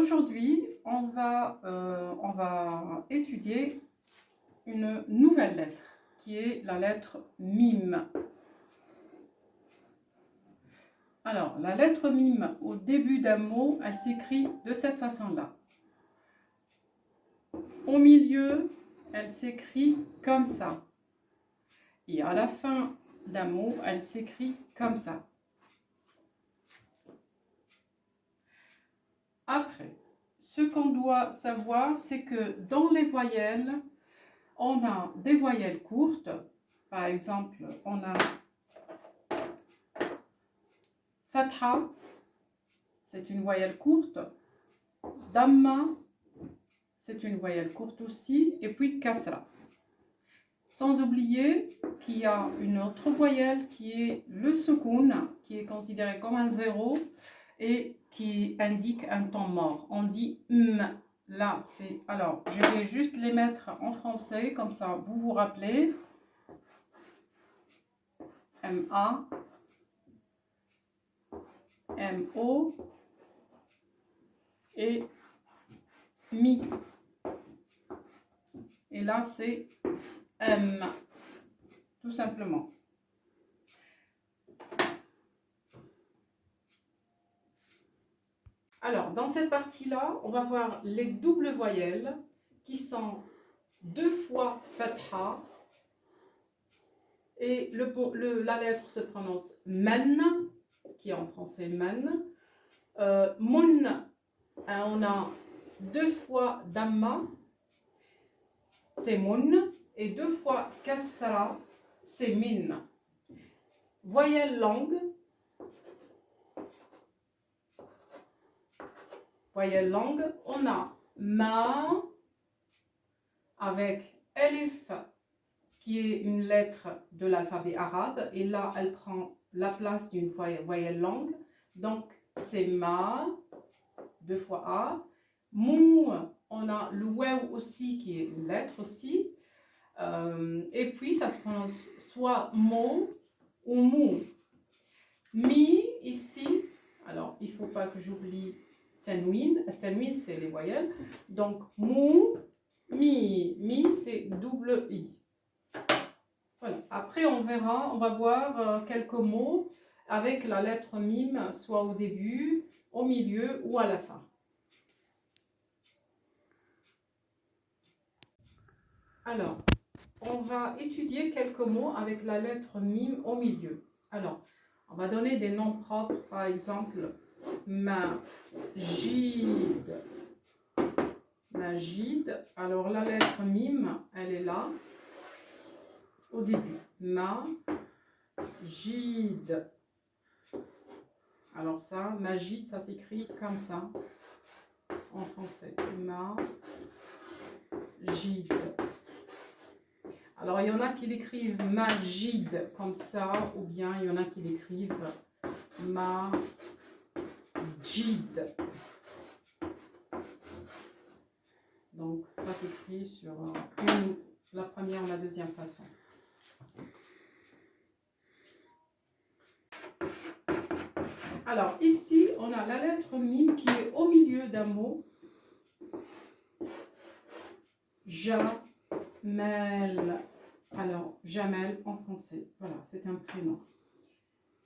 Aujourd'hui, on va étudier une nouvelle lettre qui est la lettre mime. Alors, la lettre mime au début d'un mot, elle s'écrit de cette façon-là. Au milieu, elle s'écrit comme ça. Et à la fin d'un mot, elle s'écrit comme ça. Après, ce qu'on doit savoir, c'est que dans les voyelles, on a des voyelles courtes. Par exemple, on a Fatha, c'est une voyelle courte. Damma, c'est une voyelle courte aussi. Et puis Kasra. Sans oublier qu'il y a une autre voyelle qui est le Soukoun, qui est considéré comme un zéro et qui indique un temps mort. On dit Là, c'est. Alors, je vais juste les mettre en français, comme ça vous vous rappelez. M-A, M-O et Mi. Et là, c'est M, tout simplement. Alors, dans cette partie-là, on va voir les doubles voyelles qui sont 2 fois Fatha et la lettre se prononce Men, qui est en français Men. Mun, on a 2 fois Damma, c'est Mun, et 2 fois Kasra, c'est Min. Voyelle longue. Voyelle longue, on a Ma avec Elif qui est une lettre de l'alphabet arabe et là elle prend la place d'une voyelle longue, donc c'est Ma, 2 fois A. Mou, on a le Waw aussi qui est une lettre aussi, et puis ça se prononce soit Mo ou Mou. Mi ici, alors il ne faut pas que j'oublie Tanwin. Tanwin, c'est les voyelles. Donc, Mou, Mi. Mi, c'est double I. Voilà. Après, on va voir quelques mots avec la lettre mime, soit au début, au milieu ou à la fin. Alors, on va étudier quelques mots avec la lettre mime au milieu. Alors, on va donner des noms propres, par exemple, Majid. Majid. Alors la lettre mime, elle est là, au début. Majid. Alors ça, Majid, ça s'écrit comme ça, en français. Majid. Alors il y en a qui l'écrivent Majid comme ça, ou bien il y en a qui l'écrivent Majid. Donc ça s'écrit sur la première ou la deuxième façon. Alors ici, on a la lettre mime qui est au milieu d'un mot. Jamel. Alors, Jamel en français. Voilà, c'est un prénom.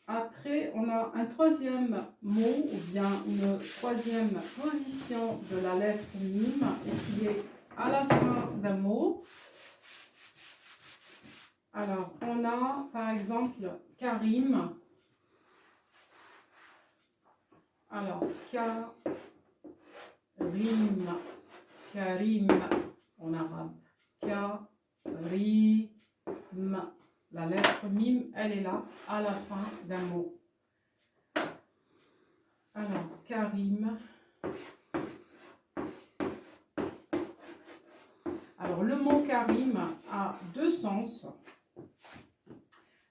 Après, on a un troisième mot ou bien une troisième position de la lettre mime et qui est à la fin d'un mot. Alors, on a par exemple Karim. Alors, Karim en arabe. Karim. La lettre mime, elle est là, à la fin d'un mot. Alors, Karim. Alors, le mot Karim a 2 sens.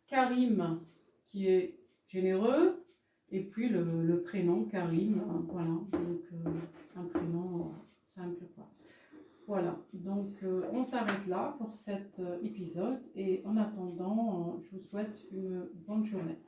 Karim, qui est généreux, et puis le prénom Karim, voilà, donc un prénom simple, quoi. Voilà, donc on s'arrête là pour cet épisode, et en attendant, je vous souhaite une bonne journée.